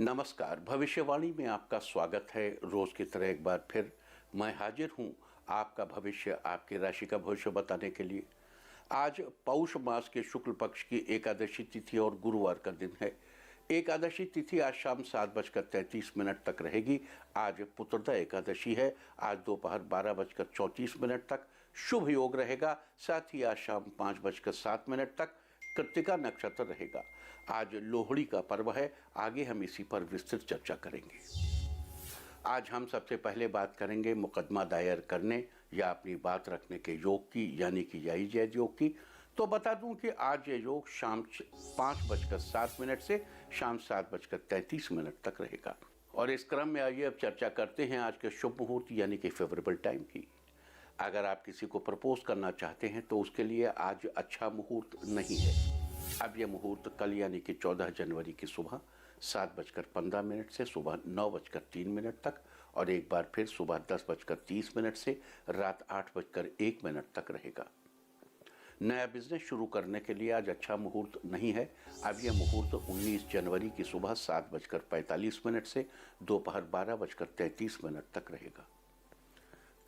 नमस्कार। भविष्यवाणी में आपका स्वागत है। रोज की तरह एक बार फिर मैं हाजिर हूं आपका भविष्य, आपकी राशि का भविष्य बताने के लिए। आज पौष मास के शुक्ल पक्ष की एकादशी तिथि और गुरुवार का दिन है। एकादशी तिथि आज शाम 7:33 तक रहेगी। आज पुत्रदा एकादशी है। आज दोपहर 12:34 तक शुभ योग रहेगा। साथ ही आज शाम 5:07 तक कृत्तिका नक्षत्र रहेगा। आज लोहड़ी का पर्व है। आगे हम इसी पर विस्तृत चर्चा करेंगे। आज हम सबसे पहले बात करेंगे मुकदमा दायर करने या अपनी बात रखने के योग की, यानी कि जायज योग की। तो बता दूं कि आज ये योग शाम 5:07 से शाम 7:33 तक रहेगा। और इस क्रम में आइए अब चर्चा करते हैं आज के शुभ मुहूर्त यानी कि फेवरेबल टाइम की। अगर आप किसी को प्रपोज करना चाहते हैं तो उसके लिए आज अच्छा मुहूर्त नहीं है। अब यह मुहूर्त कल यानी कि 14 जनवरी की सुबह 7:15 से सुबह 9:03 तक और एक बार फिर सुबह 10:30 से रात 8:01 तक रहेगा। नया बिजनेस शुरू करने के लिए आज अच्छा मुहूर्त नहीं है। अब यह मुहूर्त 19 जनवरी की सुबह 7:45 से दोपहर 12:33 तक रहेगा।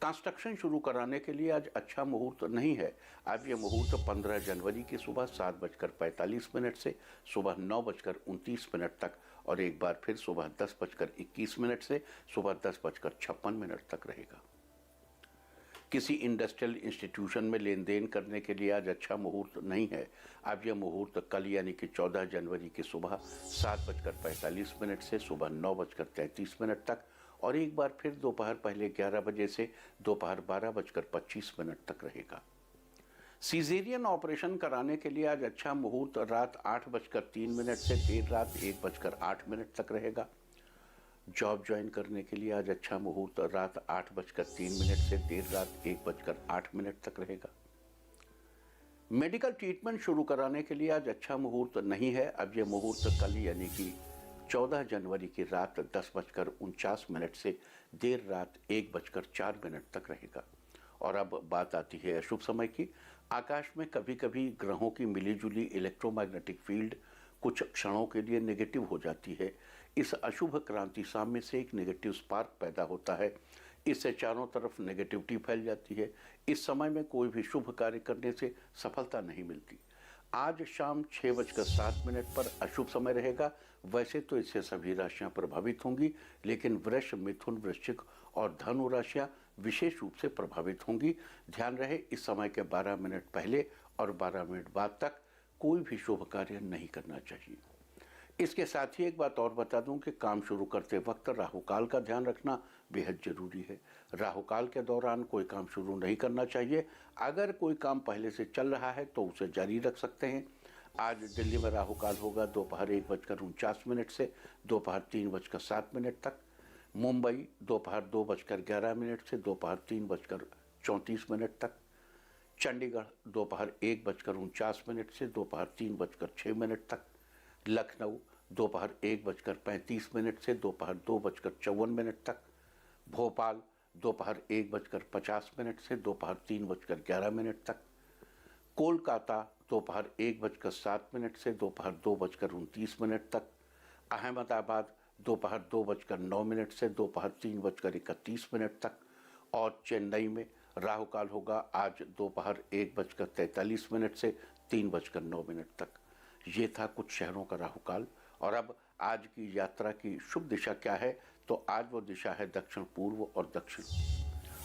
कंस्ट्रक्शन शुरू कराने के लिए आज अच्छा मुहूर्त नहीं है। अब यह मुहूर्त 15 जनवरी की सुबह 7:45 से सुबह 9:29 तक और एक बार फिर सुबह 10:21 से सुबह 10:56 तक रहेगा। किसी इंडस्ट्रियल इंस्टीट्यूशन में लेन देन करने के लिए आज अच्छा मुहूर्त नहीं है। अब यह मुहूर्त कल यानी कि 14 जनवरी की सुबह 7:45 से सुबह 9:33 तक और एक बार फिर दोपहर पहले 11 बजे से दोपहर 12:25 तक रहेगा। सीजेरियन ऑपरेशन कराने के लिए आज अच्छा मुहूर्त रात 8:03 से देर रात 1:08 तक रहेगा। जॉब ज्वाइन करने के लिए आज अच्छा मुहूर्त रात 8:03 से देर रात 1:08 तक रहेगा। मेडिकल ट्रीटमेंट शुरू कराने के लिए आज अच्छा मुहूर्त नहीं है। अब यह मुहूर्त कल यानी कि 14 जनवरी की रात 10:49 से देर रात 1:04 तक रहेगा। और अब बात आती है अशुभ समय की। आकाश में कभी कभी ग्रहों की मिलीजुली इलेक्ट्रोमैग्नेटिक फील्ड कुछ क्षणों के लिए नेगेटिव हो जाती है। इस अशुभ क्रांति साम्य से एक नेगेटिव स्पार्क पैदा होता है। इससे चारों तरफ नेगेटिविटी फैल जाती है। इस समय में कोई भी शुभ कार्य करने से सफलता नहीं मिलती। आज शाम 6:07 पर अशुभ समय रहेगा। वैसे तो इससे सभी राशियां प्रभावित होंगी, लेकिन वृष, मिथुन, वृश्चिक और धनु राशियां विशेष रूप से प्रभावित होंगी। ध्यान रहे, इस समय के 12 मिनट पहले और 12 मिनट बाद तक कोई भी शुभ कार्य नहीं करना चाहिए। इसके साथ ही एक बात और बता दूं कि काम शुरू करते वक्त राहुकाल का ध्यान रखना बेहद जरूरी है। राहुकाल के दौरान कोई काम शुरू नहीं करना चाहिए। अगर कोई काम पहले से चल रहा है तो उसे जारी रख सकते हैं। आज दिल्ली में राहुकाल होगा दोपहर 1:49 से दोपहर 3:07 तक। मुंबई दोपहर 2:11 से दोपहर 3:34 तक। चंडीगढ़ दोपहर 1:49 से दोपहर 3:06 तक। लखनऊ दोपहर 1:35 से दोपहर 2:54 तक। भोपाल दोपहर 1:50 से दोपहर 3:11 तक। कोलकाता दोपहर 1:07 से दोपहर 2:29 तक। अहमदाबाद दोपहर 2:09 से दोपहर 3:31 तक। और चेन्नई में राहुकाल होगा आज दोपहर 1:43 से 3:09 तक। ये था कुछ शहरों का राहुकाल। और अब आज की यात्रा की शुभ दिशा क्या है, तो आज वो दिशा है दक्षिण पूर्व और दक्षिण।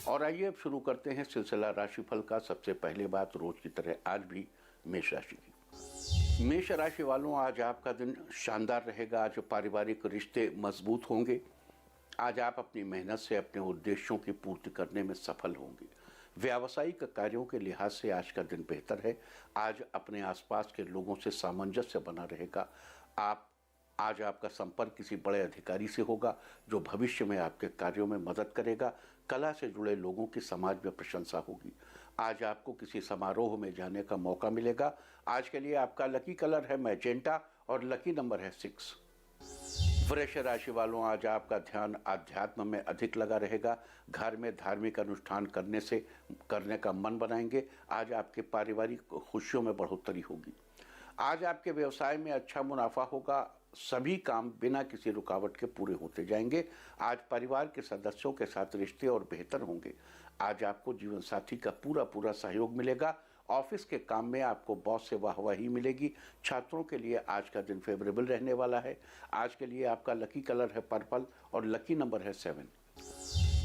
और आइए अब शुरू करते हैं सिलसिला राशिफल का। सबसे पहले बात रोज की तरह आज भी मेष राशि की। मेष राशि वालों, आज आपका दिन शानदार रहेगा। आज पारिवारिक रिश्ते मजबूत होंगे। आज आप अपनी मेहनत से अपने उद्देश्यों की पूर्ति करने में सफल होंगे। व्यावसायिक कार्यों के लिहाज से आज का दिन बेहतर है। आज अपने आसपास के लोगों से सामंजस्य बना रहेगा। आज आपका संपर्क किसी बड़े अधिकारी से होगा जो भविष्य में आपके कार्यों में मदद करेगा। कला से जुड़े लोगों की समाज में प्रशंसा होगी। आज आपको किसी समारोह में जाने का मौका मिलेगा। आज के लिए आपका लकी कलर है मैजेंटा और लकी नंबर है 6। वृष राशि वालों, आज आपका ध्यान आध्यात्म में अधिक लगा रहेगा। घर में धार्मिक अनुष्ठान करने का मन बनाएंगे। आज आपके पारिवारिक खुशियों में बढ़ोतरी होगी। आज आपके व्यवसाय में अच्छा मुनाफा होगा। सभी काम बिना किसी रुकावट के पूरे होते जाएंगे। आज परिवार के सदस्यों के साथ रिश्ते और बेहतर होंगे। आज आपको जीवन साथी का पूरा सहयोग मिलेगा। ऑफिस के काम में आपको बॉस से वाहवाही मिलेगी। छात्रों के लिए आज का दिन फेवरेबल रहने वाला है। आज के लिए आपका लकी कलर है पर्पल और लकी नंबर है 7।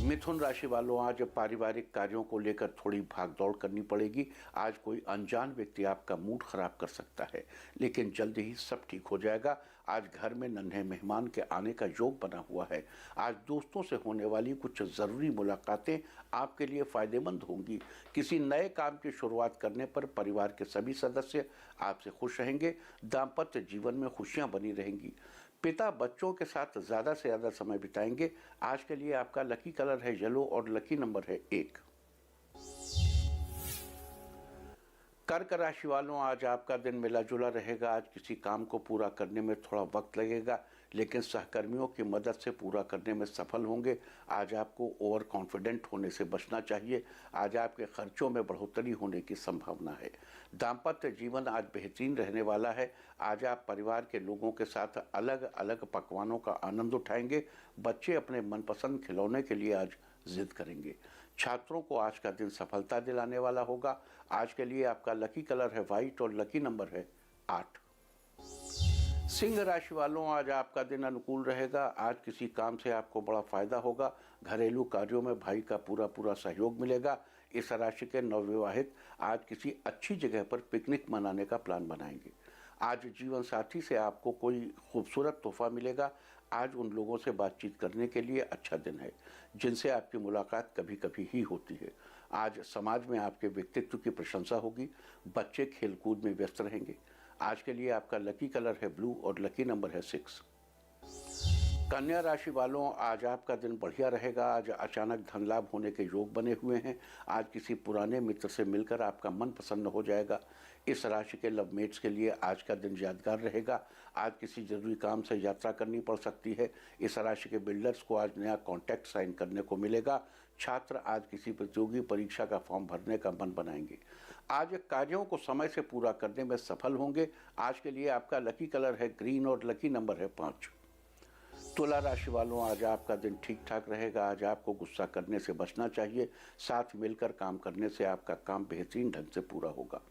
मिथुन राशि वालों, आज पारिवारिक कार्यों को लेकर थोड़ी भागदौड़ करनी पड़ेगी। आज कोई अनजान व्यक्ति आपका मूड खराब कर सकता है, लेकिन जल्द ही सब ठीक हो जाएगा। आज घर में नन्हे मेहमान के आने का योग बना हुआ है। आज दोस्तों से होने वाली कुछ ज़रूरी मुलाकातें आपके लिए फ़ायदेमंद होंगी। किसी नए काम की शुरुआत करने पर परिवार के सभी सदस्य आपसे खुश रहेंगे। दाम्पत्य जीवन में खुशियां बनी रहेंगी। पिता बच्चों के साथ ज़्यादा से ज़्यादा समय बिताएंगे। आज के लिए आपका लकी कलर है येलो और लकी नंबर है 1। कर्क राशि वालों, आज आपका दिन मिला जुला रहेगा। आज किसी काम को पूरा करने में थोड़ा वक्त लगेगा, लेकिन सहकर्मियों की मदद से पूरा करने में सफल होंगे। आज आपको ओवर कॉन्फिडेंट होने से बचना चाहिए। आज आपके खर्चों में बढ़ोतरी होने की संभावना है। दाम्पत्य जीवन आज बेहतरीन रहने वाला है। आज आप परिवार के लोगों के साथ अलग अलग पकवानों का आनंद उठाएंगे। बच्चे अपने मनपसंद खिलौने के लिए आज जिद करेंगे। छात्रों को आज का दिन सफलता दिलाने वाला होगा। आज के लिए आपका लकी कलर है वाइट और लकी नंबर है 8। सिंह राशि वालों, आज आपका दिन अनुकूल रहेगा। आज किसी काम से आपको बड़ा फायदा होगा। घरेलू कार्यों में भाई का पूरा सहयोग मिलेगा। इस राशि के नवविवाहित आज किसी अच्छी जगह पर पिकनिक मनाने का प्लान बनाएंगे। आज जीवन साथी से आपको कोई खूबसूरत तोहफा मिलेगा। आज उन लोगों से बातचीत करने के लिए अच्छा दिन है जिनसे आपकी मुलाकात कभी कभी ही होती है। आज समाज में आपके व्यक्तित्व की प्रशंसा होगी। बच्चे खेलकूद में व्यस्त रहेंगे। आज के लिए आपका लकी कलर है ब्लू और लकी नंबर है 6। कन्या राशि वालों, आज आपका दिन बढ़िया रहेगा। आज अचानक धन लाभ होने के योग बने हुए हैं। आज किसी पुराने मित्र से मिलकर आपका मन प्रसन्न हो जाएगा। इस राशि के लवमेट्स के लिए आज का दिन यादगार रहेगा। आज किसी जरूरी काम से यात्रा करनी पड़ सकती है। इस राशि के बिल्डर्स को आज नया कॉन्ट्रैक्ट साइन करने को मिलेगा। छात्र आज किसी प्रतियोगी परीक्षा का फॉर्म भरने का मन बनाएंगे। आज कार्यों को समय से पूरा करने में सफल होंगे। आज के लिए आपका लकी कलर है ग्रीन और लकी नंबर है 5। तुला राशि वालों, आज आपका दिन ठीक ठाक रहेगा। आज आपको गुस्सा करने से बचना चाहिए। साथ मिलकर काम करने से आपका काम बेहतरीन ढंग से पूरा होगा।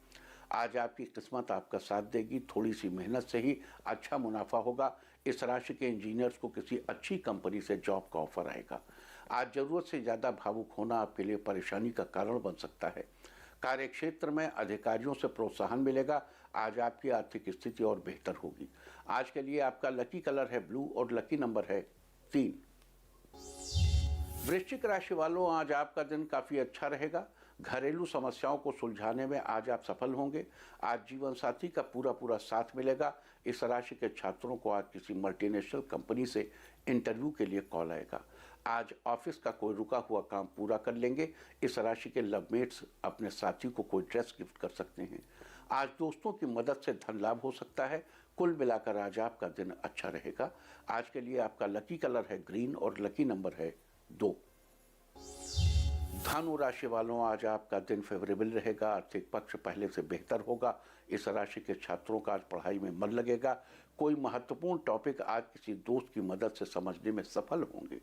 आज आपकी किस्मत आपका साथ देगी। थोड़ी सी मेहनत से ही अच्छा मुनाफा होगा। इस राशि के इंजीनियर्स को किसी अच्छी कंपनी से जॉब का ऑफर आएगा। आज जरूरत से ज़्यादा भावुक होना आपके लिए परेशानी का कारण बन सकता है। कार्य क्षेत्र में अधिकारियों से प्रोत्साहन मिलेगा। आज आपकी आर्थिक स्थिति और बेहतर होगी। आज के लिए आपका लकी कलर है ब्लू और लकी नंबर है 3। वृश्चिक राशि वालों, आज आपका दिन काफ़ी अच्छा रहेगा। घरेलू समस्याओं को सुलझाने में आज आप सफल होंगे। आज जीवन साथी का पूरा साथ मिलेगा। इस राशि के छात्रों को आज किसी मल्टीनेशनल कंपनी से इंटरव्यू के लिए कॉल आएगा। आज ऑफिस का कोई रुका हुआ काम पूरा कर लेंगे। इस राशि के लवमेट्स अपने साथी को कोई ड्रेस गिफ्ट कर सकते हैं। आज दोस्तों की मदद से धन लाभ हो सकता है। कुल मिलाकर आज आपका दिन अच्छा रहेगा। आज के लिए आपका लकी कलर है ग्रीन और लकी नंबर है 2। धनु राशि वालों, आज आपका दिन फेवरेबल रहेगा। आर्थिक पक्ष पहले से बेहतर होगा। इस राशि के छात्रों का आज पढ़ाई में मन लगेगा। कोई महत्वपूर्ण टॉपिक आज किसी दोस्त की मदद से समझने में सफल होंगे।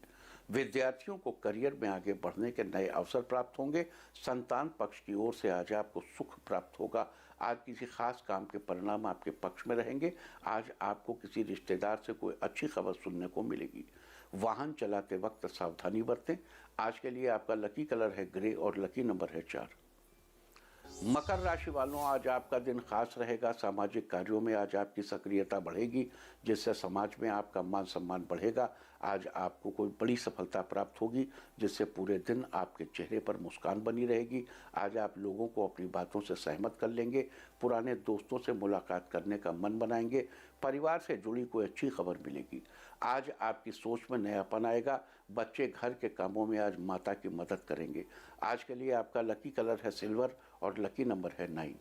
विद्यार्थियों को करियर में आगे बढ़ने के नए अवसर प्राप्त होंगे। संतान पक्ष की ओर से आज आपको सुख प्राप्त होगा। आज किसी खास काम के परिणाम आपके पक्ष में रहेंगे। आज आपको किसी रिश्तेदार से कोई अच्छी खबर सुनने को मिलेगी। वाहन चलाते वक्त सावधानी बरतें। आज के लिए आपका लकी कलर है ग्रे और लकी नंबर है 4। मकर राशि वालों, आज आपका दिन खास रहेगा। सामाजिक कार्यों में आज आपकी सक्रियता बढ़ेगी, जिससे समाज में आपका मान सम्मान बढ़ेगा। आज आपको कोई बड़ी सफलता प्राप्त होगी, जिससे पूरे दिन आपके चेहरे पर मुस्कान बनी रहेगी। आज आप लोगों को अपनी बातों से सहमत कर लेंगे। पुराने दोस्तों से मुलाकात करने का मन बनाएंगे। परिवार से जुड़ी कोई अच्छी खबर मिलेगी। आज आपकी सोच में नयापन आएगा। बच्चे घर के कामों में आज माता की मदद करेंगे। आज के लिए आपका लकी कलर है सिल्वर और लकी नंबर है 9।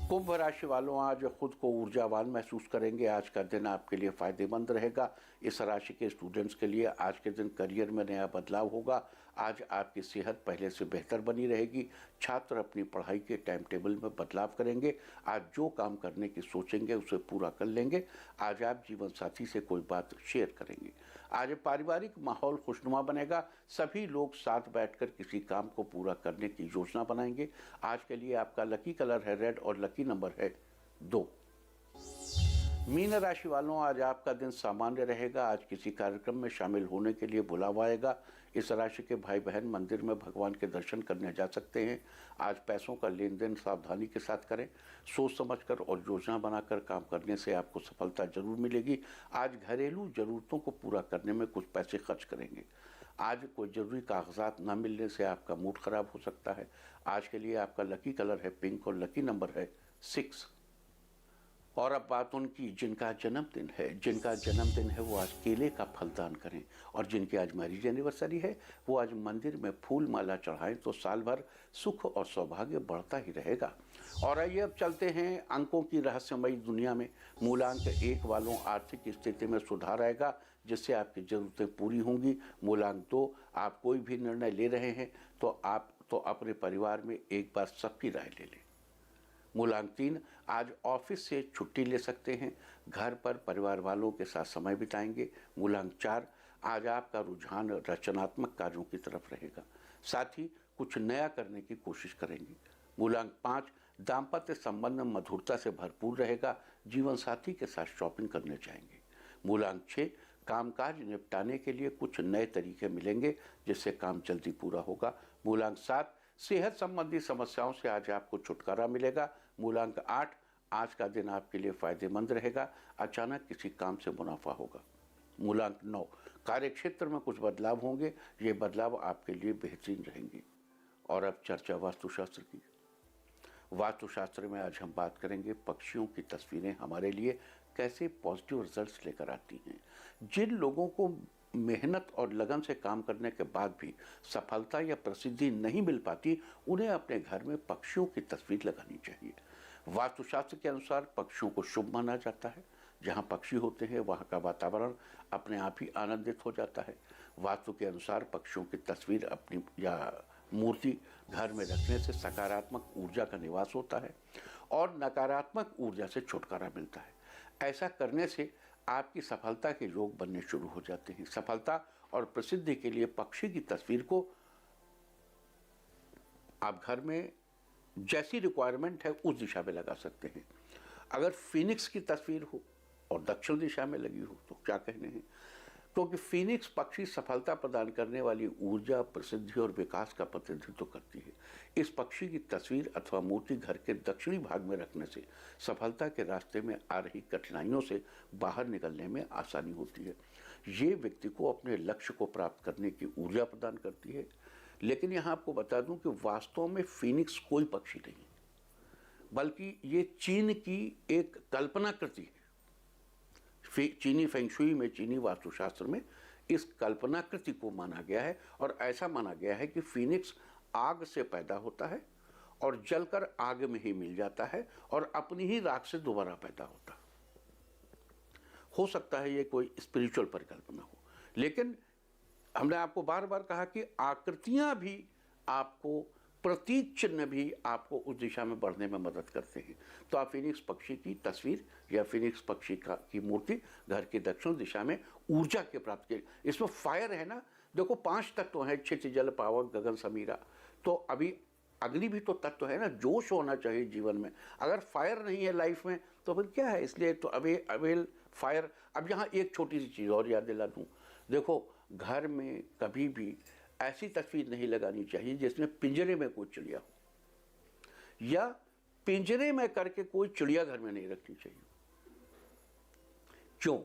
कुंभ राशि वालों आज खुद को ऊर्जावान महसूस करेंगे। आज का दिन आपके लिए फायदेमंद रहेगा। इस राशि के स्टूडेंट्स के लिए आज के दिन करियर में नया बदलाव होगा। आज आपकी सेहत पहले से बेहतर बनी रहेगी। छात्र अपनी पढ़ाई के टाइम टेबल में बदलाव करेंगे। आज जो काम करने की सोचेंगे उसे पूरा कर लेंगे। आज आप जीवन साथी से कोई बात शेयर करेंगे। आज पारिवारिक माहौल खुशनुमा बनेगा। सभी लोग साथ बैठकर किसी काम को पूरा करने की योजना बनाएंगे। आज के लिए आपका लकी कलर है रेड और लकी नंबर है 2। मीन राशि वालों, आज आपका दिन सामान्य रहेगा। आज किसी कार्यक्रम में शामिल होने के लिए बुलावा आएगा। इस राशि के भाई बहन मंदिर में भगवान के दर्शन करने जा सकते हैं। आज पैसों का लेन देन सावधानी के साथ करें। सोच समझकर और योजना बनाकर काम करने से आपको सफलता जरूर मिलेगी। आज घरेलू जरूरतों को पूरा करने में कुछ पैसे खर्च करेंगे। आज कोई जरूरी कागजात न मिलने से आपका मूड खराब हो सकता है। आज के लिए आपका लकी कलर है पिंक और लकी नंबर है 6। और अब बात उनकी जिनका जन्मदिन है वो आज केले का फल दान करें। और जिनकी आज मैरिज एनिवर्सरी है वो आज मंदिर में फूल माला चढ़ाएं तो साल भर सुख और सौभाग्य बढ़ता ही रहेगा। और आइए अब चलते हैं अंकों की रहस्यमयी दुनिया में। मूलांक 1 वालों आर्थिक स्थिति में सुधार आएगा जिससे आपकी जरूरतें पूरी होंगी। मूलांक 2, आप कोई भी निर्णय ले रहे हैं तो आप अपने परिवार में एक बार सबकी राय ले लें। मूलांक 3, आज ऑफिस से छुट्टी ले सकते हैं। घर पर परिवार वालों के साथ समय बिताएंगे। मूलांक 4, आज आपका रुझान रचनात्मक कार्यों की तरफ रहेगा। साथ ही कुछ नया करने की कोशिश करेंगे। मूलांक 5, दाम्पत्य संबंध मधुरता से भरपूर रहेगा। जीवन साथी के साथ शॉपिंग करने जाएंगे। मूलांक 6, कामकाज निपटाने के लिए कुछ नए तरीके मिलेंगे जिससे काम जल्दी पूरा होगा। मूलांक 7, सेहत संबंधी समस्याओं से आज आपको छुटकारा मिलेगा। मूलांक 8, आज का दिन आपके लिए फायदेमंद रहेगा। अचानक किसी काम से मुनाफा होगा। मूलांक 9, कार्यक्षेत्र में कुछ बदलाव होंगे। ये बदलाव आपके लिए बेहतरीन रहेंगे। और अब चर्चा वास्तुशास्त्र की। वास्तुशास्त्र में आज हम बात करेंगे पक्षियों की तस्वीरें हमारे लिए कैसे पॉजिटिव रिजल्ट्स लेकर आती हैं। जिन लोगों को मेहनत और लगन से काम करने के बाद भी सफलता या प्रसिद्धि नहीं मिल पाती, उन्हें अपने घर में पक्षियों की तस्वीर लगानी चाहिए। वास्तुशास्त्र के अनुसार पक्षियों को शुभ माना जाता है। जहां पक्षी होते हैं वहां का वातावरण अपने आप ही आनंदित हो जाता है। वास्तु के अनुसार पक्षियों की तस्वीर अपनी या मूर्ति घर में रखने से सकारात्मक ऊर्जा का निवास होता है और नकारात्मक ऊर्जा से छुटकारा मिलता है। ऐसा करने से आपकी सफलता के योग बनने शुरू हो जाते हैं। सफलता और प्रसिद्धि के लिए पक्षी की तस्वीर को आप घर में जैसी रिक्वायरमेंट है उस दिशा में लगा सकते हैं। अगर फिनिक्स की तस्वीर हो और दक्षिण दिशा में लगी हो तो क्या कहने हैं, क्योंकि फिनिक्स पक्षी सफलता प्रदान करने वाली ऊर्जा, प्रसिद्धि और विकास का प्रतिनिधित्व करती है। इस पक्षी की तस्वीर अथवा मूर्ति घर के दक्षिणी भाग में रखने से सफलता के रास्ते में आ रही कठिनाइयों से बाहर निकलने में आसानी होती है। ये व्यक्ति को अपने लक्ष्य को प्राप्त करने की ऊर्जा प्रदान करती है। लेकिन यहाँ आपको बता दूं कि वास्तव में फिनिक्स कोई पक्षी नहीं, बल्कि ये चीन की एक कल्पनाकृति है। चीनी फेंगशुई में, चीनी वास्तुशास्त्र में इस कल्पनाकृति को माना गया है और ऐसा माना गया है कि फिनिक्स आग से पैदा होता है और जलकर आग में ही मिल जाता है और अपनी ही राख से दोबारा पैदा होता है। हो सकता है ये कोई स्पिरिचुअल परिकल्पना हो, लेकिन हमने आपको बार बार कहा कि आकृतियां भी आपको, प्रतीक चिन्ह भी आपको उस दिशा में बढ़ने में मदद करते हैं। तो आप फिनिक्स पक्षी की तस्वीर या फिनिक्स पक्षी की मूर्ति घर की दक्षिण दिशा में ऊर्जा के प्राप्त के, इसमें फायर है ना, देखो 5 तत्व हैं, क्षितिज, जल, पावक, गगन, समीरा। तो अभी अग्नि भी तो तत्व है ना, जोश होना चाहिए जीवन में। अगर फायर नहीं है लाइफ में तो फिर क्या है। इसलिए तो अवेल फायर। अब यहाँ एक छोटी सी चीज़ और याद दिला दूँ, देखो घर में कभी भी ऐसी तस्वीर नहीं लगानी चाहिए जिसमें पिंजरे में कोई चिड़िया हो, या पिंजरे में करके कोई चिड़िया घर में नहीं रखनी चाहिए। क्यों?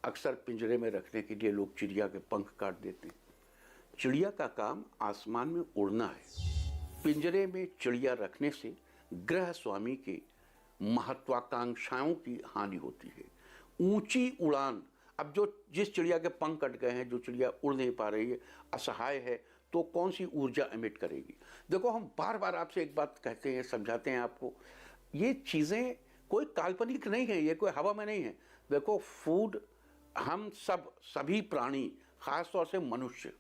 अक्सर पिंजरे में रखने के लिए लोग चिड़िया के पंख काट देते हैं। चिड़िया का काम आसमान में उड़ना है। पिंजरे में चिड़िया रखने से ग्रह स्वामी के महत्वाकांक्षाओं की हानि होती है। ऊंची उड़ान, अब जिस चिड़िया के पंख कट गए हैं, जो चिड़िया उड़ नहीं पा रही है, असहाय है, तो कौन सी ऊर्जा एमिट करेगी। देखो हम बार बार आपसे एक बात कहते हैं, समझाते हैं आपको, ये चीज़ें कोई काल्पनिक नहीं है, ये कोई हवा में नहीं है। देखो फूड, हम सब, सभी प्राणी, खास तौर से मनुष्य,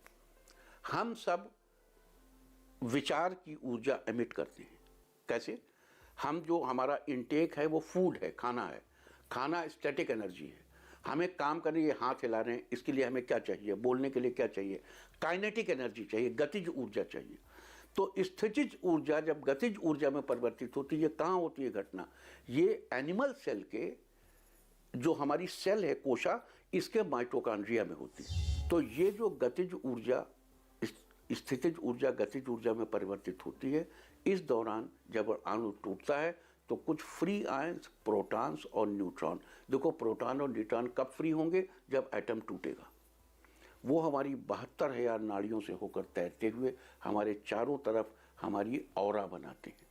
हम सब विचार की ऊर्जा एमिट करते हैं। कैसे? हम जो हमारा इनटेक है वो फूड है, खाना है। खाना स्टैटिक एनर्जी है। हमें काम करने, ये हाथ हिला रहे हैं, इसके लिए हमें क्या चाहिए? बोलने के लिए क्या चाहिए? काइनेटिक एनर्जी चाहिए, गतिज ऊर्जा चाहिए। तो स्थितिज ऊर्जा जब गतिज ऊर्जा में परिवर्तित होती है, कहाँ होती है घटना? ये एनिमल सेल के, जो हमारी सेल है कोशा, इसके माइटोकॉन्ड्रिया में होती है। तो ये जो गतिज ऊर्जा, स्थितिज ऊर्जा गतिज ऊर्जा में परिवर्तित होती है, इस दौरान जब अणु टूटता है तो कुछ फ्री आयंस, प्रोटॉन्स और न्यूट्रॉन, देखो प्रोटॉन और न्यूट्रॉन कब फ्री होंगे? जब एटम टूटेगा। वो हमारी 72,000 नाड़ियों से होकर तैरते हुए हमारे चारों तरफ हमारी ऑरा बनाते हैं,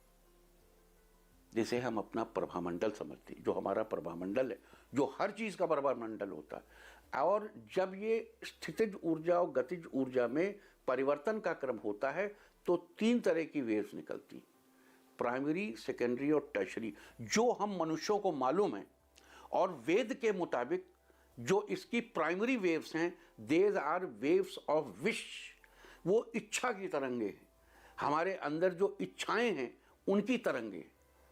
जिसे हम अपना प्रभामंडल समझते हैं। जो हमारा प्रभामंडल है, जो हर चीज़ का प्रभामंडल होता है। और जब ये स्थितिज ऊर्जा और गतिज ऊर्जा में परिवर्तन का क्रम होता है तो 3 तरह की वेव्स निकलती, प्राइमरी, सेकेंडरी और टर्शरी, जो हम मनुष्यों को मालूम है। और वेद के मुताबिक जो इसकी प्राइमरी वेव्स हैं, these are waves of wish, वो इच्छा की तरंगे हैं। हमारे अंदर जो इच्छाएं हैं उनकी तरंगे,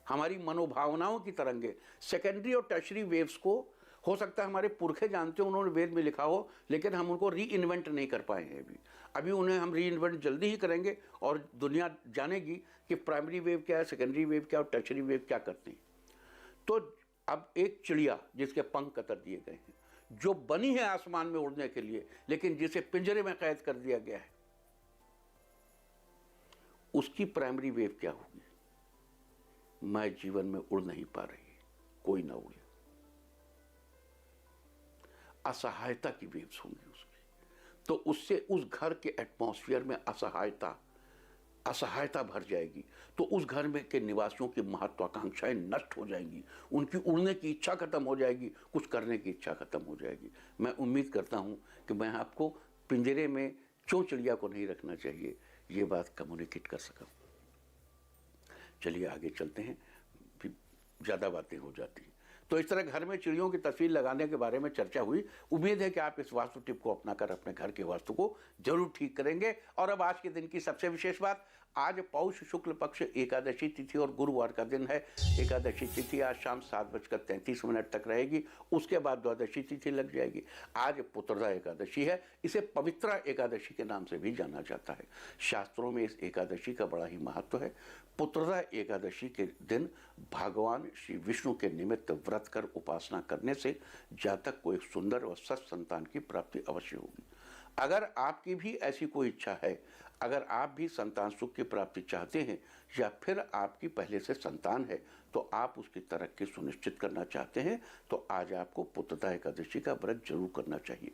हमारी मनोभावनाओं की तरंगे। सेकेंडरी और टर्शरी वेव्स को हो सकता है हमारे पुरखे जानते हो, उन्होंने वेद में लिखा हो, लेकिन हम उनको री इन्वेंट नहीं कर पाए हैं अभी उन्हें हम री इन्वेंट जल्दी ही करेंगे और दुनिया जानेगी कि प्राइमरी वेव क्या है, सेकेंडरी वेव क्या है और टर्शरी वेव क्या करती है। तो अब एक चिड़िया जिसके पंख कतर दिए गए हैं, जो बनी है आसमान में उड़ने के लिए, लेकिन जिसे पिंजरे में कैद कर दिया गया है, उसकी प्राइमरी वेव क्या होगी? मैं जीवन में उड़ नहीं पा रही, कोई ना उड़े। असहायता की वेव्स होंगी उसकी। तो उससे उस घर के एटमॉस्फेयर में असहायता भर जाएगी। तो उस घर में के निवासियों की महत्वाकांक्षाएं नष्ट हो जाएंगी, उनकी उड़ने की इच्छा खत्म हो जाएगी, कुछ करने की इच्छा खत्म हो जाएगी। मैं उम्मीद करता हूं कि मैं आपको पिंजरे में क्यों चिड़िया को नहीं रखना चाहिए, ये बात कम्युनिकेट कर सका। चलिए आगे चलते हैं, फिर ज़्यादा बातें हो जाती हैं। तो इस तरह घर में चिड़ियों की तस्वीर लगाने के बारे में चर्चा हुई। उम्मीद है कि आप इस वास्तु टिप को अपनाकर अपने घर के वास्तु को जरूर ठीक करेंगे। और अब आज के दिन की सबसे विशेष बात, आज पौष शुक्ल पक्ष एकादशी तिथि और गुरुवार का दिन है। एकादशी तिथि आज शाम 7:33 तक रहेगी, उसके बाद द्वादशी तिथि लग जाएगी। आज पुत्रदा एकादशी है, इसे पवित्रा एकादशी के नाम से भी जाना जाता है। शास्त्रों में इस एकादशी का बड़ा ही महत्व है। पुत्रदा एकादशी के दिन भगवान श्री विष्णु के निमित्त व्रत कर उपासना करने से जातक को एक सुंदर और सत संतान की प्राप्ति अवश्य होगी। अगर आपकी भी ऐसी कोई इच्छा है, अगर आप भी संतान सुख की प्राप्ति चाहते हैं, या फिर आपकी पहले से संतान है तो आप उसकी तरक्की सुनिश्चित करना चाहते हैं, तो आज आपको पुत्रदा एकादशी का व्रत जरूर करना चाहिए।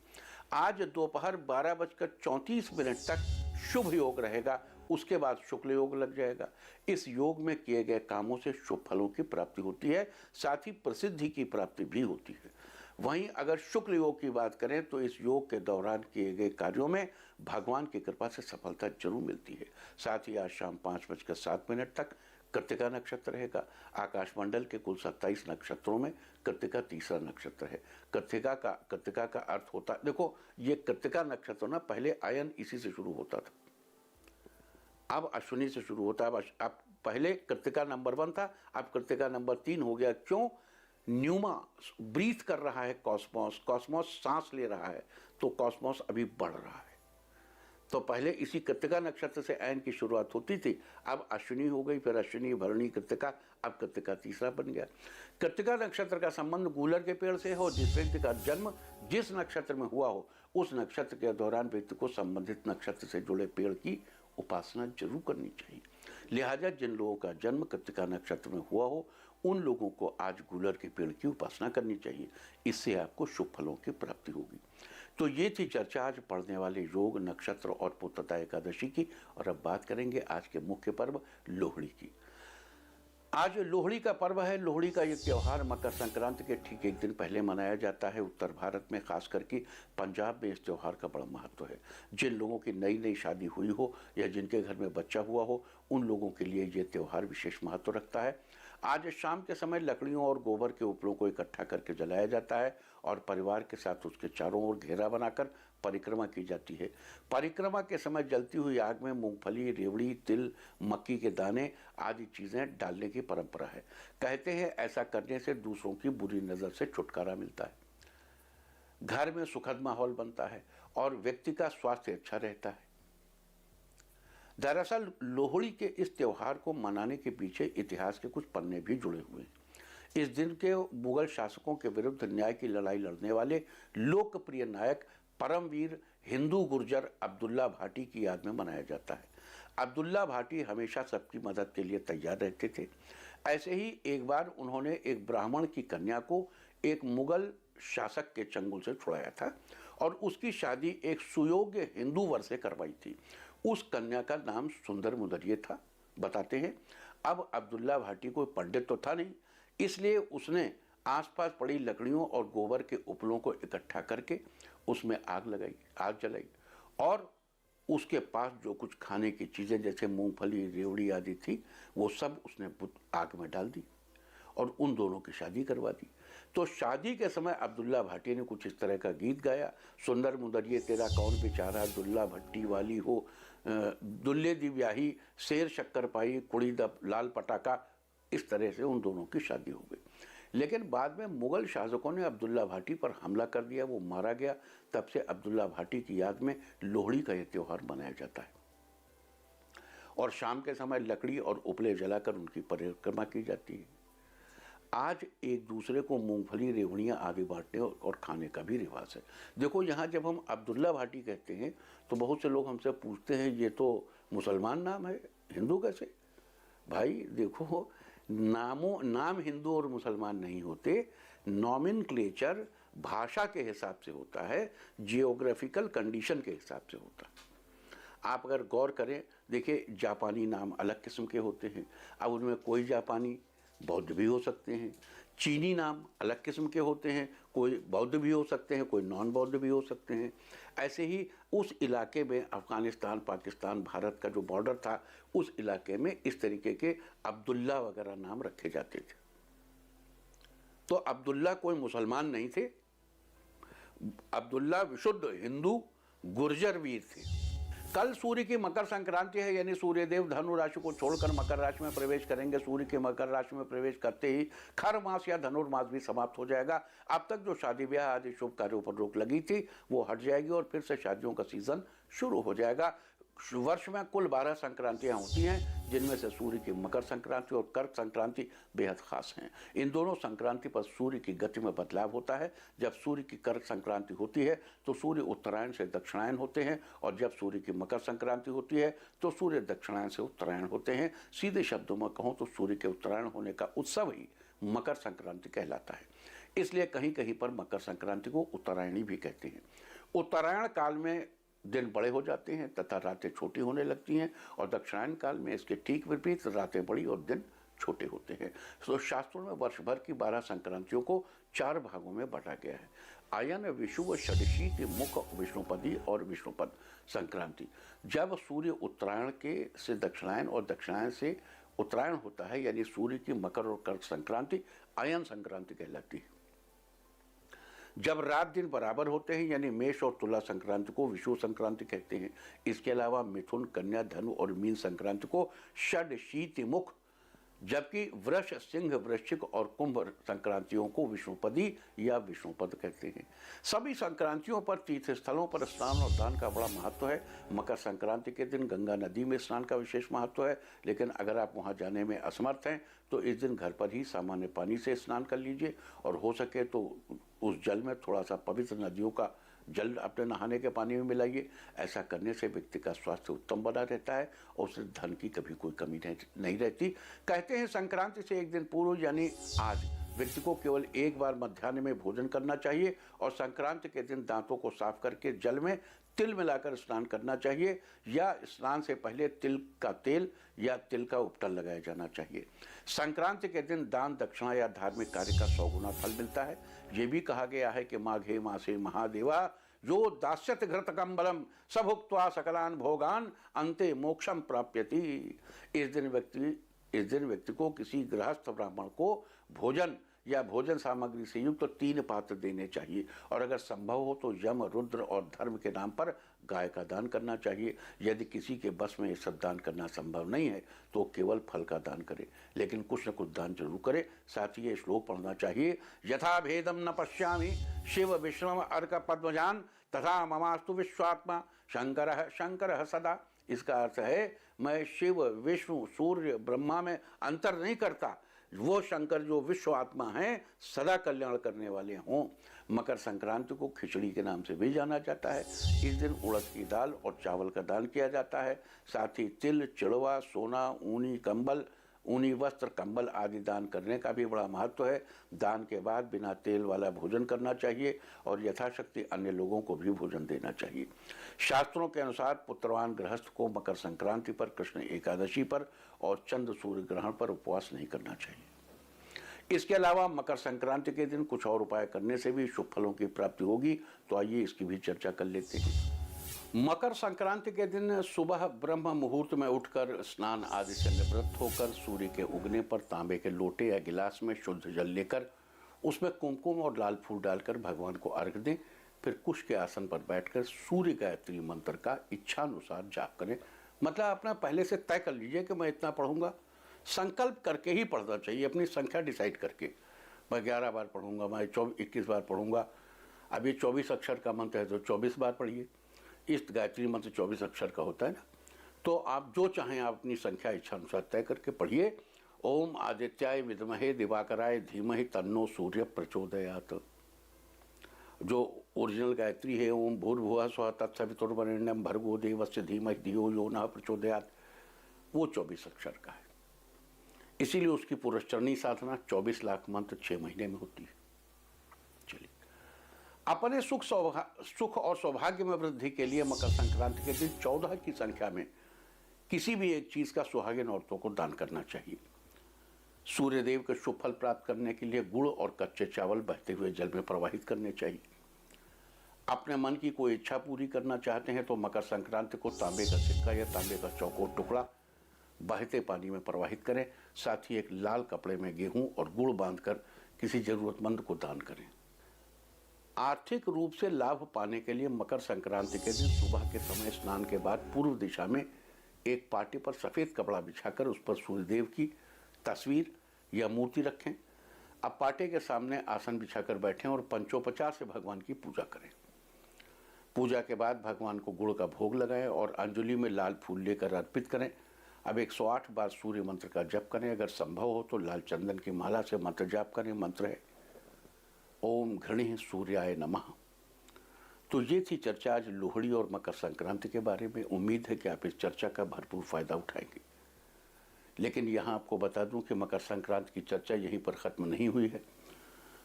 आज दोपहर 12:34 तक शुभ योग रहेगा, उसके बाद शुक्ल योग लग जाएगा। इस योग में किए गए कामों से शुभ फलों की प्राप्ति होती है, साथ ही प्रसिद्धि की प्राप्ति भी होती है। वहीं अगर शुक्ल योग की बात करें तो इस योग के दौरान किए गए कार्यों में भगवान की कृपा से सफलता जरूर मिलती है। साथ ही आज शाम 5:07 तक कृत्तिका नक्षत्र रहेगा। आकाशमंडल के कुल 27 नक्षत्रों में कृत्तिका तीसरा नक्षत्र है। कृत्तिका का अर्थ होता है, देखो ये कृत्तिका नक्षत्र ना, पहले आयन इसी से शुरू होता था, अब अश्विनी से शुरू होता है। अब पहले कृत्तिका नंबर 1 था, अब कृत्तिका नंबर 3 हो गया। क्यों? न्यूमा ब्रीथ कर रहा है, कॉस्मोस सांस ले रहा है, तो कॉस्मोस अभी बढ़ रहा है। तो पहले इसी कृत्तिका नक्षत्र से अयन की शुरुआत होती थी, अब अश्विनी हो गई, फिर अश्विनी, भरणी, कृत्तिका, अब कृत्तिका तीसरा बन गया। कृत्तिका नक्षत्र का संबंध गूलर के पेड़ से हो। जिस व्यक्ति का जन्म जिस नक्षत्र में हुआ हो, उस नक्षत्र के दौरान व्यक्ति को संबंधित नक्षत्र से जुड़े पेड़ की उपासना जरूर करनी चाहिए। लिहाजा जिन लोगों का जन्म कृत्तिका नक्षत्र में हुआ हो, उन लोगों को आज गूलर के पेड़ की उपासना करनी चाहिए, इससे आपको शुभ फलों की प्राप्ति होगी। तो ये थी चर्चा आज पढ़ने वाले योग, नक्षत्र और पुत्रदा एकादशी की। और अब बात करेंगे आज के मुख्य पर्व लोहड़ी की। आज लोहड़ी का पर्व है। लोहड़ी का ये त्यौहार मकर संक्रांति के ठीक एक दिन पहले मनाया जाता है। उत्तर भारत में, खास करके पंजाब में इस त्यौहार का बड़ा महत्व है। जिन लोगों की नई नई शादी हुई हो या जिनके घर में बच्चा हुआ हो, उन लोगों के लिए ये त्यौहार विशेष महत्व रखता है। आज शाम के समय लकड़ियों और गोबर के उपलों को इकट्ठा करके जलाया जाता है और परिवार के साथ उसके चारों ओर घेरा बनाकर परिक्रमा की जाती है। परिक्रमा के समय जलती हुई आग में मूंगफली, रेवड़ी, तिल, मक्की के दाने आदि चीजें डालने की परंपरा है। कहते हैं ऐसा करने से दूसरों की बुरी नजर से छुटकारा मिलता है, घर में सुखद माहौल बनता है और व्यक्ति का स्वास्थ्य अच्छा रहता है। दरअसल लोहड़ी के इस त्योहार को मनाने के पीछे इतिहास के कुछ पन्ने भी जुड़े हुए हैं। इस दिन के मुगल शासकों के विरुद्ध न्याय की लड़ाई लड़ने वाले लोकप्रिय नायक परमवीर हिंदू गुर्जर अब्दुल्ला भाटी की याद में मनाया जाता है। अब्दुल्ला भाटी हमेशा सबकी मदद के लिए तैयार रहते थे। ऐसे ही एक बार उन्होंने एक ब्राह्मण की कन्या को एक मुगल शासक के चंगुल से छुड़ाया था और उसकी शादी एक सुयोग्य हिंदू वर से करवाई थी। उस कन्या का नाम सुंदर मुदरिये था। बताते हैं अब अब्दुल्ला भाटी कोई पंडित तो था नहीं, इसलिए उसने आसपास पड़ी लकड़ियों और गोबर के उपलों को इकट्ठा करके उसमें आग जलाई और उसके पास जो कुछ खाने की चीज़ें जैसे मूंगफली, रेवड़ी आदि थी वो सब उसने आग में डाल दी और उन दोनों की शादी करवा दी। तो शादी के समय अब्दुल्ला भाटी ने कुछ इस तरह का गीत गाया, सुंदर मुदरिये तेरा कौन बेचारा, दुल्ला भट्टी वाली हो, दुल्ले दी ब्याही, शेर शक्कर पाई, कुड़ी द लाल पटाखा। इस तरह से उन दोनों की शादी हो गई। लेकिन बाद में मुगल शासकों ने अब्दुल्ला भाटी पर हमला कर दिया, वो मारा गया। तब से अब्दुल्ला भाटी की याद में लोहड़ी का यह त्योहार मनाया जाता है और शाम के समय लकड़ी और उपले जलाकर उनकी परिक्रमा की जाती है। आज एक दूसरे को मूंगफली, रेवड़ियाँ आदि बांटने और खाने का भी रिवाज है। देखो यहाँ जब हम अब्दुल्ला भाटी कहते हैं तो बहुत से लोग हमसे पूछते हैं ये तो मुसलमान नाम है, हिंदू कैसे? भाई देखो, नाम हिंदू और मुसलमान नहीं होते, नॉमेनक्लेचर भाषा के हिसाब से होता है, जियोग्राफिकल कंडीशन के हिसाब से होता है। आप अगर गौर करें, देखिए जापानी नाम अलग किस्म के होते हैं। अब उनमें कोई जापानी बौद्ध भी हो सकते हैं, चीनी नाम अलग किस्म के होते हैं, कोई बौद्ध भी हो सकते हैं, कोई नॉन बौद्ध भी हो सकते हैं। ऐसे ही उस इलाके में अफ़गानिस्तान, पाकिस्तान, भारत का जो बॉर्डर था, उस इलाके में इस तरीके के अब्दुल्ला वगैरह नाम रखे जाते थे। तो अब्दुल्ला कोई मुसलमान नहीं थे, अब्दुल्ला विशुद्ध हिंदू गुर्जर वीर थे। कल सूर्य की मकर संक्रांति है, यानी सूर्यदेव धनु राशि को छोड़कर मकर राशि में प्रवेश करेंगे। सूर्य के मकर राशि में प्रवेश करते ही खर मास या धनुर्मास भी समाप्त हो जाएगा। अब तक जो शादी ब्याह आदि शुभ कार्यों पर रोक लगी थी वो हट जाएगी और फिर से शादियों का सीजन शुरू हो जाएगा। वर्ष में कुल 12 संक्रांतियां होती हैं, जिनमें से सूर्य की मकर संक्रांति और कर्क संक्रांति बेहद खास हैं। इन दोनों संक्रांति पर सूर्य की गति में बदलाव होता है। जब सूर्य की कर्क संक्रांति होती है तो सूर्य उत्तरायण से दक्षिणायन होते हैं और जब सूर्य की मकर संक्रांति होती है तो सूर्य दक्षिणायन से उत्तरायण होते हैं। सीधे शब्दों में कहूँ तो सूर्य के उत्तरायण होने का उत्सव ही मकर संक्रांति कहलाता है। इसलिए कहीं कहीं पर मकर संक्रांति को उत्तरायणी भी कहते हैं। उत्तरायण काल में दिन बड़े हो जाते हैं तथा रातें छोटी होने लगती हैं और दक्षिणायन काल में इसके ठीक विपरीत रातें बड़ी और दिन छोटे होते हैं। तो शास्त्रों में वर्ष भर की 12 संक्रांतियों को 4 भागों में बांटा गया है। आयन, विषुव, षडशीत, मुख, विष्णुपदी और विष्णुपद संक्रांति। जब सूर्य उत्तरायण के से दक्षिणायन और दक्षिणायन से उत्तरायण होता है, यानी सूर्य की मकर और कर्क संक्रांति आयन संक्रांति कहलाती है। जब रात दिन बराबर होते हैं, यानी मेष और तुला संक्रांति को विषुव संक्रांति कहते हैं। इसके अलावा मिथुन, कन्या, धनु और मीन संक्रांति को षडशीति मुख, जबकि वृष, सिंह, वृश्चिक और कुंभ संक्रांतियों को विष्णुपदी या विष्णुपद कहते हैं। सभी संक्रांतियों पर तीर्थ स्थलों पर स्नान और दान का बड़ा महत्व है। मकर संक्रांति के दिन गंगा नदी में स्नान का विशेष महत्व है, लेकिन अगर आप वहां जाने में असमर्थ हैं तो इस दिन घर पर ही सामान्य पानी से स्नान कर लीजिए और हो सके तो उस जल में थोड़ा सा पवित्र नदियों का जल अपने नहाने के पानी में मिलाइए। ऐसा करने से व्यक्ति का स्वास्थ्य उत्तम बना रहता है और उसे धन की कभी कोई कमी नहीं रहती। कहते हैं संक्रांति से एक दिन पूर्व यानी आज व्यक्ति को केवल एक बार मध्याह्न में भोजन करना चाहिए और संक्रांति के दिन दांतों को साफ करके जल में तिल मिलाकर स्नान करना चाहिए या स्नान से पहले तिल का तेल या तिल का उपटल लगाया जाना चाहिए। संक्रांति के दिन दान, दक्षिणा या धार्मिक कार्य का 100 गुना फल मिलता है। ये भी कहा गया है कि माघे मासे महादेवा जो दास्यत घृत कंबलम सभुक्त्वा सकलान भोगान अंते मोक्षम प्राप्यति। इस दिन व्यक्ति इस दिन व्यक्ति को किसी गृहस्थ ब्राह्मण को भोजन या भोजन सामग्री से युक्त तो 3 पात्र देने चाहिए और अगर संभव हो तो यम, रुद्र और धर्म के नाम पर गाय का दान करना चाहिए। यदि किसी के बस में ये सब दान करना संभव नहीं है तो केवल फल का दान करे, लेकिन कुछ न कुछ दान जरूर करे। साथ ही ये श्लोक पढ़ना चाहिए, यथा भेदम न पश्यामि शिव विष्णु अर्क पद्मजान तथा ममास्तु विश्वात्मा शंकर शंकर सदा। इसका अर्थ है मैं शिव, विष्णु, सूर्य, ब्रह्मा में अंतर नहीं करता, वो शंकर जो विश्व आत्मा हैं सदा कल्याण करने वाले हों। मकर संक्रांति को खिचड़ी के नाम से भी जाना जाता है। इस दिन उड़द की दाल और चावल का दान किया जाता है। साथ ही तिल, चिड़वा, सोना, ऊनी कंबल, ऊनी वस्त्र, कंबल आदि दान करने का भी बड़ा महत्व है। दान के बाद बिना तेल वाला भोजन करना चाहिए और यथाशक्ति अन्य लोगों को भी भोजन देना चाहिए। शास्त्रों के अनुसार पुत्रवान गृहस्थ को मकर संक्रांति पर, कृष्ण एकादशी पर और चंद्र सूर्य ग्रहण पर उपवास नहीं करना चाहिए। इसके अलावा मकर संक्रांति के दिन कुछ और उपाय करने से भी शुभ फलों की प्राप्ति होगी, तो आइए इसकी भी चर्चा कर लेते हैं। मकर संक्रांति के दिन सुबह ब्रह्म मुहूर्त में उठकर स्नान आदि से निवृत्त होकर सूर्य के उगने पर तांबे के लोटे या गिलास में शुद्ध जल लेकर उसमें कुमकुम और लाल फूल डालकर भगवान को अर्घ दें। फिर कुश के आसन पर बैठकर सूर्य गायत्री मंत्र का इच्छानुसार जाप करें। मतलब अपना पहले से तय कर लीजिए कि मैं इतना पढ़ूंगा, संकल्प करके ही पढ़ना चाहिए, अपनी संख्या डिसाइड करके। मैं 11 बार पढ़ूंगा, मैं 21 बार पढ़ूंगा। अब ये 24 अक्षर का मंत्र है तो 24 बार पढ़िए। इस गायत्री मंत्र 24 अक्षर का होता है ना, तो आप जो चाहें आप अपनी संख्या इच्छा अनुसार तय करके पढ़िए। ओम आदित्याय विद्महे दिवाकराय धीमहि तन्नो सूर्य प्रचोदयात। जो ओरिजिनल गायत्री है ओम भूर्भुवः स्वः तत्सवितुर्वरेण्यं भर्गो देवस्य धीमहि धियो यो नः प्रचोदयात, वो 24 अक्षर का है। इसीलिए उसकी पुरस्चरणी साधना 24 लाख मंत्र 6 महीने में होती है। चलिए, अपने सुख और सौभाग्य में वृद्धि के लिए मकर संक्रांति के दिन 14 की संख्या में किसी भी एक चीज का सुहागिन औरतों को दान करना चाहिए। सूर्यदेव के शुभ फल प्राप्त करने के लिए गुड़ और कच्चे चावल बहते हुए जल में प्रवाहित करने चाहिए। अपने मन की कोई इच्छा पूरी करना चाहते हैं तो मकर संक्रांति को तांबे का सिक्का या तांबे का चौकोर टुकड़ा बहते पानी में प्रवाहित करें। साथ ही एक लाल कपड़े में गेहूं और गुड़ बांधकर किसी जरूरतमंद को दान करें। आर्थिक रूप से लाभ पाने के लिए मकर संक्रांति के दिन सुबह के समय स्नान के बाद पूर्व दिशा में एक पाटे पर सफेद कपड़ा बिछाकर उस पर सूर्यदेव की तस्वीर या मूर्ति रखें। अब पाटे के सामने आसन बिछाकर बैठें और पंचोपचार से भगवान की पूजा करें। पूजा के बाद भगवान को गुड़ का भोग लगाएं और अंजलि में लाल फूल लेकर अर्पित करें। अब 108 बार सूर्य मंत्र का जप करें। अगर संभव हो तो लाल चंदन की माला से मंत्र जाप करें। मंत्र है ओम घृणी सूर्याय नमः। तो ये थी चर्चा आज लोहड़ी और मकर संक्रांति के बारे में। उम्मीद है कि आप इस चर्चा का भरपूर फायदा उठाएंगे। लेकिन यहाँ आपको बता दूं कि मकर संक्रांति की चर्चा यहीं पर खत्म नहीं हुई है।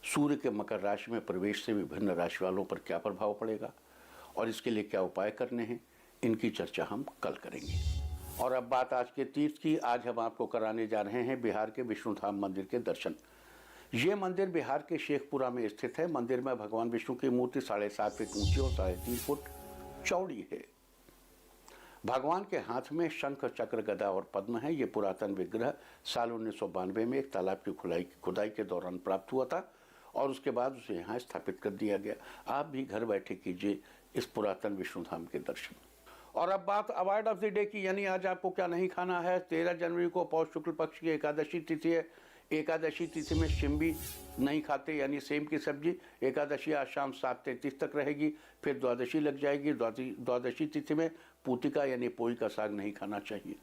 सूर्य के मकर राशि में प्रवेश से विभिन्न राशि वालों पर क्या प्रभाव पड़ेगा और इसके लिए क्या उपाय करने हैं, इनकी चर्चा हम कल करेंगे। और अब बात आज के तीर्थ की। आज हम आपको कराने जा रहे हैं बिहार के विष्णु धाम मंदिर के दर्शन। ये मंदिर बिहार के शेखपुरा में स्थित है। मंदिर में भगवान विष्णु की मूर्ति 7.5 फीट ऊंची और 3.5 फुट चौड़ी है। भगवान के हाथ में शंख, चक्र, गदा और पद्म है। ये पुरातन विग्रह साल 1992 में एक तालाब की खुदाई के दौरान प्राप्त हुआ था और उसके बाद उसे यहाँ स्थापित कर दिया गया। आप भी घर बैठे कीजिए इस पुरातन विष्णु धाम के दर्शन। और अब बात अवार्ड ऑफ द डे की, यानी आज आपको क्या नहीं खाना है। 13 जनवरी को पौष शुक्ल पक्ष की एकादशी तिथि है। एकादशी तिथि में शिम्बी नहीं खाते, यानी सेम की सब्जी। एकादशी आज शाम 7:33 तक रहेगी। फिर द्वादशी लग जाएगी। द्वादशी तिथि में पूतिका यानी पोई का साग नहीं खाना चाहिए।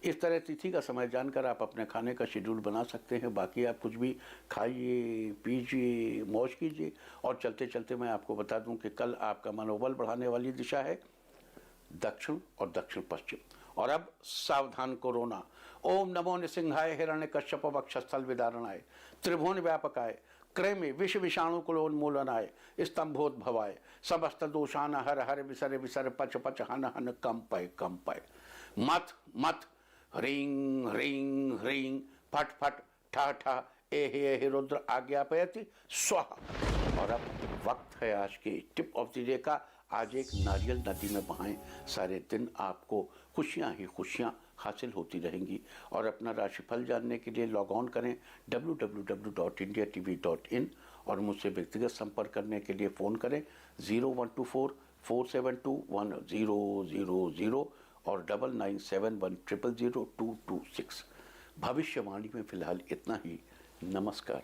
इस तरह तिथि का समय जानकर आप अपने खाने का शेड्यूल बना सकते हैं। बाकी आप कुछ भी खाइए, पीजिए, मौज कीजिए। और चलते चलते मैं आपको बता दूं कि कल आपका मनोबल बढ़ाने वाली दिशा है दक्षिण और दक्षिण पश्चिम। और अब सावधान कोरोना। ओम नमो निसिंहाय हिरण्य कश्यप वक्षस्थल विदारणाय त्रिभुवन व्यापकाय क्रमे विष विषाणु कुलोन्मूलनाय स्तंभोद्भवाय समस्त दोषान हर हर विसर विसर पच पच हन हन कंपय कंपय मत मत ह्रीं ह्रीं ह्रीं फट फट ठा ठा एहि रुद्र आज्ञापयति स्वाहा। और अब वक्त है आज की टिप ऑफ द डे का। आज एक नारियल नदी में बहाएं। सारे दिन आपको खुशियां ही खुशियां हासिल होती रहेंगी। और अपना राशिफल जानने के लिए लॉग ऑन करें www.indiatv.in और मुझसे व्यक्तिगत संपर्क करने के लिए फ़ोन करें 0124-472-1000 और 9971000226। भविष्यवाणी में फ़िलहाल इतना ही। नमस्कार।